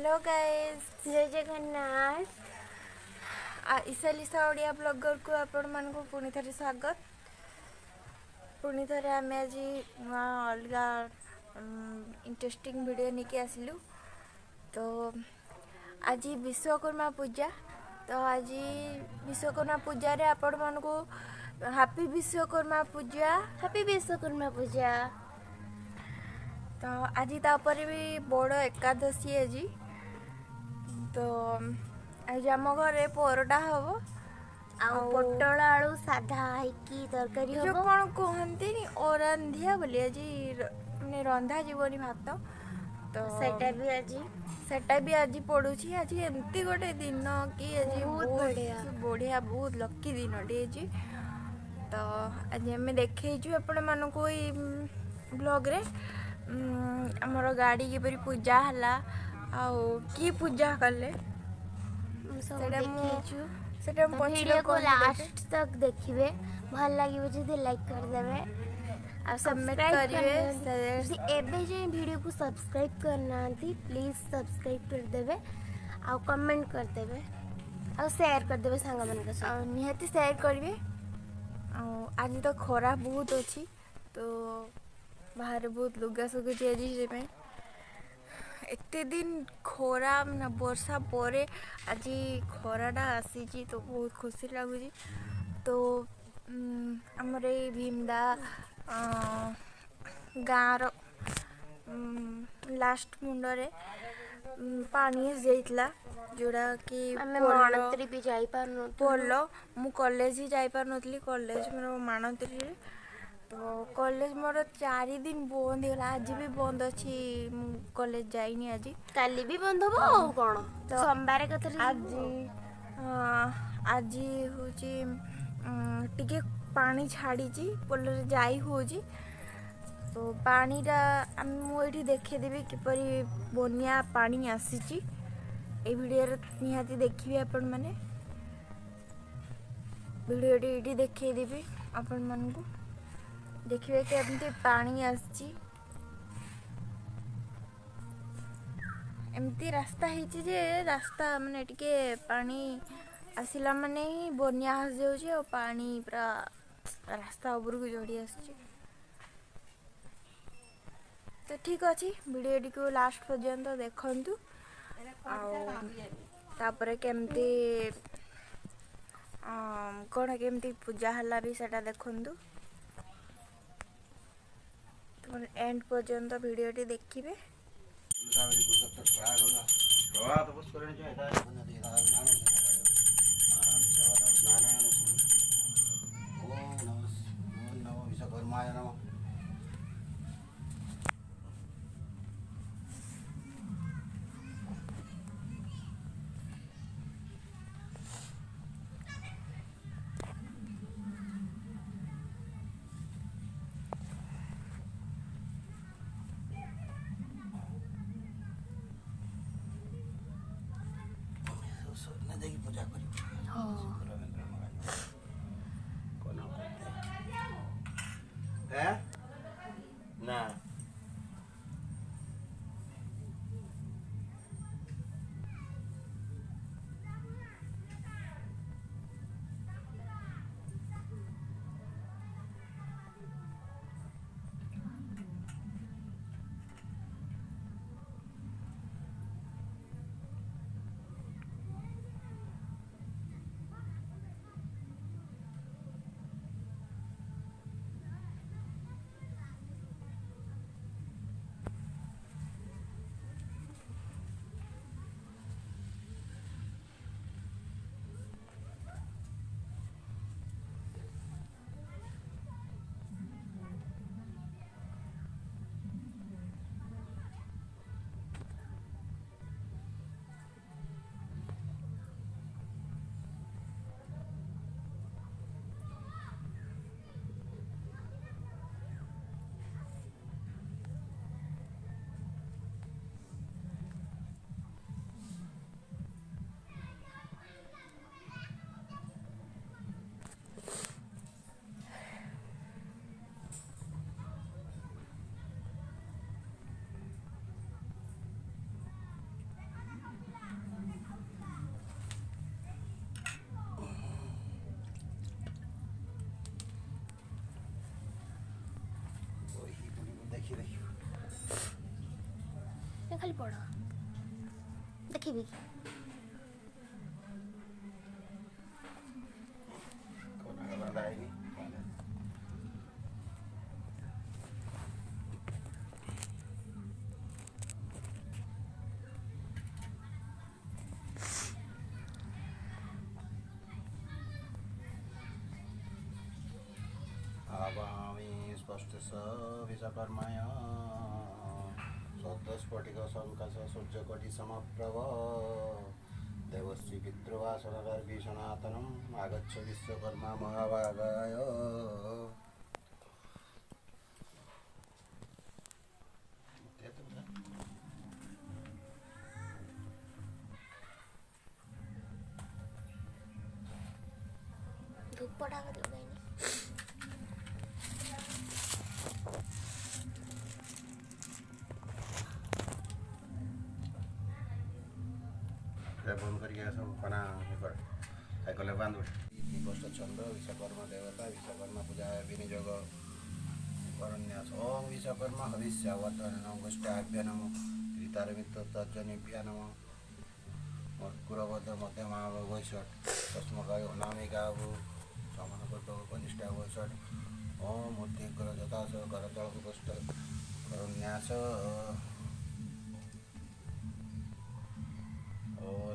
Hello guys, जय Jagannath. ईशालिसा Odia blogger को आपण मान को पुणी थे स्वागत। पुणी थे आम आज नुआ अलग इंटरेस्टिंग वीडियो निके आसिलु। तो आज विश्वकर्मा पूजा। तो आज विश्वकर्मा पूजा रे आपण मान को हैप्पी विश्वकर्मा पूजा। हैप्पी विश्वकर्मा पूजा। तो आज तापर भी बड़ एकादशी आज। तो आज आम घरे परोटा हम आउ पोटल आलू साधा हैकी तरकारी जो हबो। कौन कहते अरांधिया बोली आज माने रंधा जीवनी भात। तो सेटा भी आज पड़ुछि। आज एमती गोटे दिन कि आज बहुत बढ़िया बहुत लकी दिन आज। तो आज आम देखु आपण मानू ई ब्लॉग रे आमर गाड़ी किपरि पूजा हला आउ की पूजा कले सेटा वीडियो को लास्ट तक देखिए। भल लगे जदि लाइक कर देबे आ सब्सक्राइब करिवे। एबे जे वीडियो को सब्सक्राइब करना प्लीज सब्सक्राइब कर देबे आ कमेंट कर देबे आ शेयर कर देबे संग मन के साथ। निहाती शेयर करिवे। आज तो खरा बहुत अच्छी। तो बाहर बहुत लुगा सुखुची आज एत दिन खरा ना वर्षा पर आज खराटा आसी तो बहुत खुशी लगुच। तो आमर ये भीमदा गाँव लास्ट मुंडरे पानी जाइतला जोड़ा कि पोल मु कॉलेज ही जाई पार नथली। कॉलेज मोर मानती। तो कॉलेज मोर 4 दिन बंद होला। आज भी बंद अच्छी। कॉलेज जाइनी आज काली भी बंद हो कोन तो सोमवार कथा आज होची टिके पानी छाड़ी पोल जाई होची। तो पानीटा मुझे देखेदेवी किपरि बनिया पानी आसी वीडियो निहाती देखिए। आपण माने वीडियो ये देखेदेवी आपण मान को देखिए कि एमती पानी आसी एमती रास्ता है जे रास्ता माने टिके पानी आसिला माने ही बनिया आस जाउची और पानी पूरा रास्ता ऊपर को जोड़ी आसी। तो ठीक अच्छे वीडियो को लास्ट पर्यंत देखंतु तापर केमती कौन केमती पूजा हला भी सेटा देखंतु। तुम एंड पर्यंत वीडियो देखिए। पूजा ना पढ़ देखिबी आवामि स्पष्ट विश्वकर्माय सद्स्फटिक संकष सूर्यकोटि समप्रभ देवश्री पितृवासनगर्भी सनातनम् आगच्छ विश्वकर्मा महाभागाय धूप पड़ा कर लगाई बंद करके सब खाना साइकल बांध दिवस चंद्र विश्वकर्मा देवता विश्वकर्मा पूजा विनियोग करन्यास ओम विश्वकर्मा हविष्यावर्धन गोष्ठाभ्य नम ऋतारमित्र तर्जनीभ्य नम मर्कुरबद्ध मध्यमाव वैषट तस्मकाय अनामिकाभु समानकर्तव्य कनिष्ठा वैषट ओम मूर्तिकर जतास करतल गोष्ठ करन्यास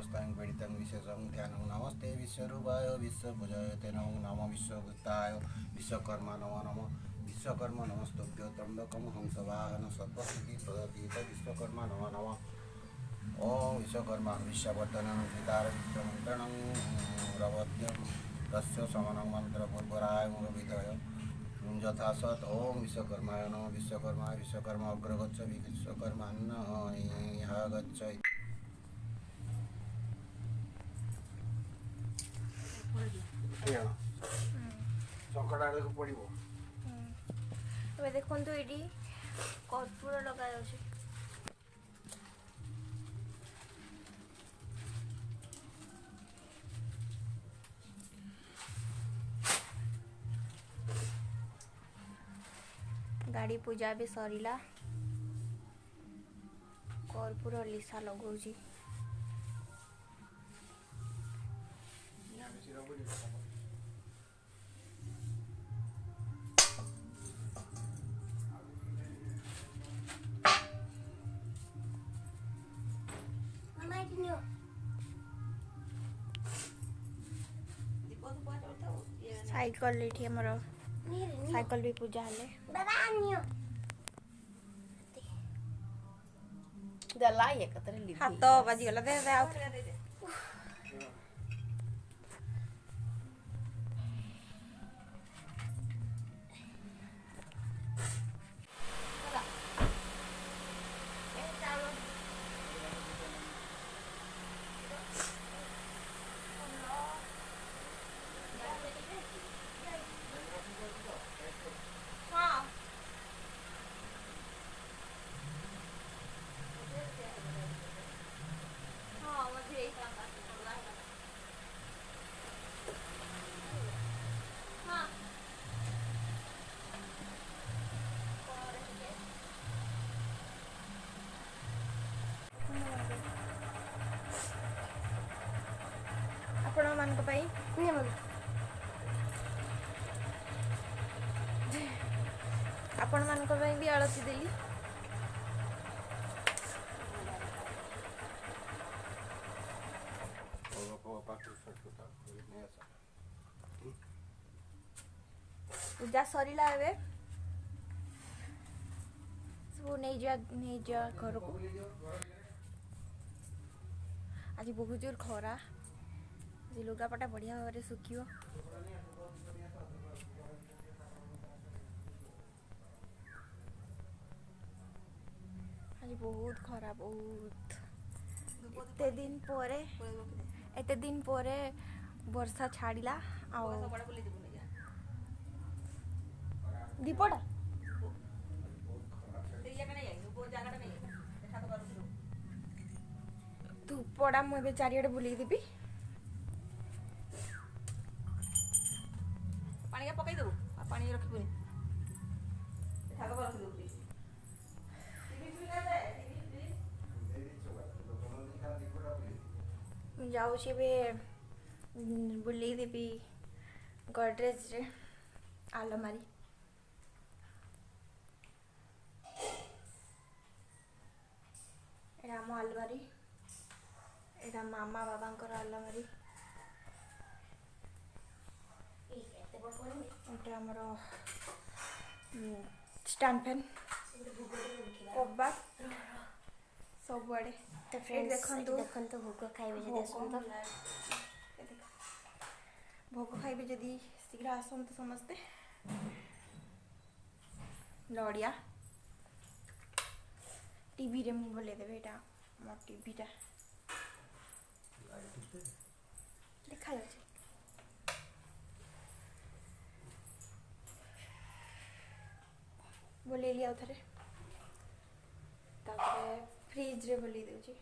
स्थान पीड़ितं विशेषं ध्यानं नमस्ते विश्वरूपाय विश्वभुजयते नमो नमः विश्वभूताय विश्वकर्मा नमो नमः विश्वकर्मा नमस्तुभ्यो त्र्यम्बकं हंसवाहन सर्वसिद्धि प्रदतीत विश्वकर्मा नमो नमः ओम विश्वकर्मा विश्ववर्धनं सीतारमित्रमन्त्रणं रवद्यं तस्य समनं मन्त्रपूर्वराय मुखविधय यथा सत् ओम विश्वकर्माय नमः विश्वकर्मा विश्वकर्मा अग्रगच्छ विश्वकर्मान्न इह गच्छ संकट आड़े को पड़ो ଏବେ ଦେଖନ୍ତୁ ଏଇଠି କର୍ପୂର ଲଗାଯାଉଛି। ଗାଡ଼ି ପୂଜା ବି ସରିଲା। କର୍ପୂର ଲିସା ଲଗାଉଛି। ସାଇକେଲ ଏଠି ଆମର ସାଇକେଲ ବି ପୂଜା ହେଲେ ହାତ ବାଜିଗଲା ଦେ ଆଉ ଆପଣମାନଙ୍କ ପାଇଁ ଆପଣମାନଙ୍କ ପାଇଁ ବି ଆଳତି ଦେଲି। ପୂଜା ସରିଲା ଏବେ ସବୁ ନେଇଯିବା ଘରକୁ। ଆଜି ବହୁତ ଜୋର ଖରା, ଆଜି ଲୁଗାପଟା ବଢ଼ିଆ ଭାବରେ ଶୁଖିବ। ଆଜି ବହୁତ ଖରା, ବହୁତ ଏତେ ଦିନ ପରେ ବର୍ଷା ଛାଡ଼ିଲା। ଆଉ ଦୀପଟା ଧୂପଟା ମୁଁ ଏବେ ଚାରିଆଡ଼େ ବୁଲେଇ ଦେବି। ପାଣି ପକେଇଦେବୁ ଆଉ ପାଣି ରଖିବୁନି। ଯାଉଛି ଏବେ ବୁଲେଇ ଦେବି ଗଡରେଜରେ ଆଲମାରୀ। ଏଇଟା ଆମ ଆଲମାରୀ, ଏଇଟା ମାମା ବାବାଙ୍କର ଆଲମାରୀ, ଏଇଟା ଆମର ଷ୍ଟାଣ୍ଡ ଫ୍ୟାନ୍, କବାଟ ସବୁଆଡ଼େ। ତ ଫ୍ରେଣ୍ଡସ୍ ଦେଖନ୍ତୁ ଭୋଗ ଖାଇବେ ଯଦି ଆସନ୍ତୁ। ଭୋଗ ଖାଇବେ ଯଦି ଶୀଘ୍ର ଆସନ୍ତୁ ସମସ୍ତେ। ନଡ଼ିଆ, ଟିଭିରେ ମୁଁ ବୁଲେଇଦେବି। ଏଇଟା ମୋ ଟିଭିଟା ଦେଖାଯାଉଛି। ବୁଲେଇଲି ଆଉ ଥରେ, ତାପରେ ଫ୍ରିଜରେ ବୁଲେଇ ଦେଉଛି।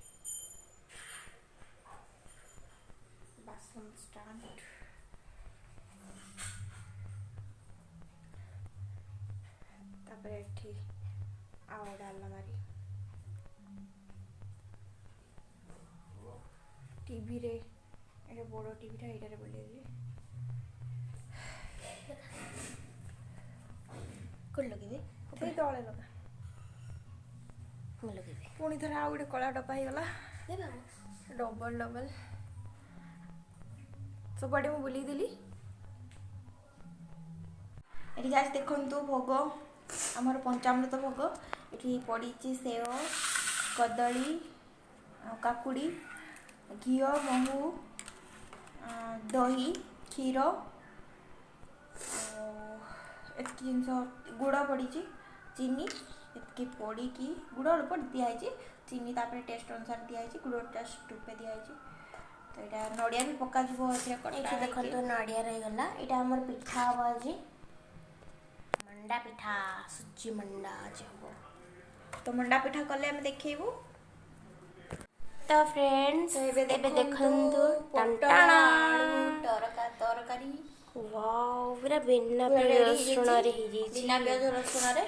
ବାସନ ଷ୍ଟାଣ୍ଡ, ତାପରେ ଏଠି ଆଉ ଗୋଟେ ଆଲମାରୀ, ଟିଭିରେ ଏଇଟା ବଡ଼ ଟିଭିଟା, ଏଇଟାରେ ବୁଲେଇଲି। କୋଉଠି ଲଗେଇବେ? ସେଇ ତଳେ ଲଗା। ମୁଁ ଲଗେଇବି। ପୁଣି ଥରେ ଆଉ ଗୋଟେ କଳା ଡବା ହେଇଗଲା। ଦେବା ଡବଲ ସବୁଆଡ଼େ ମୁଁ ବୁଲେଇ ଦେଲି। ଏଠି ଗାଇସ୍ ଦେଖନ୍ତୁ ଭୋଗ, ଆମର ପଞ୍ଚାମୃତ ଭୋଗ। ଏଠି ପଡ଼ିଛି ସେଓ, କଦଳୀ, କାକୁଡ଼ି, ଘିଅ, ମହୁ, ଦହି, କ୍ଷୀର, ଏତିକି ଜିନିଷ, ଗୁଡ଼ ପଡ଼ିଛି, ଚିନି, ଏତିକି ପଡ଼ିକି ଗୁଡ଼ ଅଳ୍ପ ଦିଆହେଇଛି, ଚିନି ତାପରେ ଟେଷ୍ଟ ଅନୁସାରେ ଦିଆହେଇଛି, ଗୁଡ଼ ଟେଷ୍ଟ ରୂପେ ଦିଆହେଇଛି। ତ ଏଇଟା ନଡ଼ିଆ ବି ପକାଯିବ ଏଥିରେ କଟା ଏଇଠି ଦେଖନ୍ତୁ ନଡ଼ିଆ ରହିଗଲା। ଏଇଟା ଆମର ପିଠା ହବ ଆଜି, ମଣ୍ଡା ପିଠା, ସୁଜି ମଣ୍ଡା ଆଜି ହବ। ତ ମଣ୍ଡା ପିଠା କଲେ ଆମେ ଦେଖେଇବୁ। ତ ଫ୍ରେଣ୍ଡସ୍ ଏବେ ଦେଖନ୍ତୁ ତରକାରୀ ୱାଓ, ପୁରା ବିନା ପିଆଜ ରସୁଣରେ ହେଇଯାଇଛି। ବିନା ପିଆଜ ରସୁଣରେ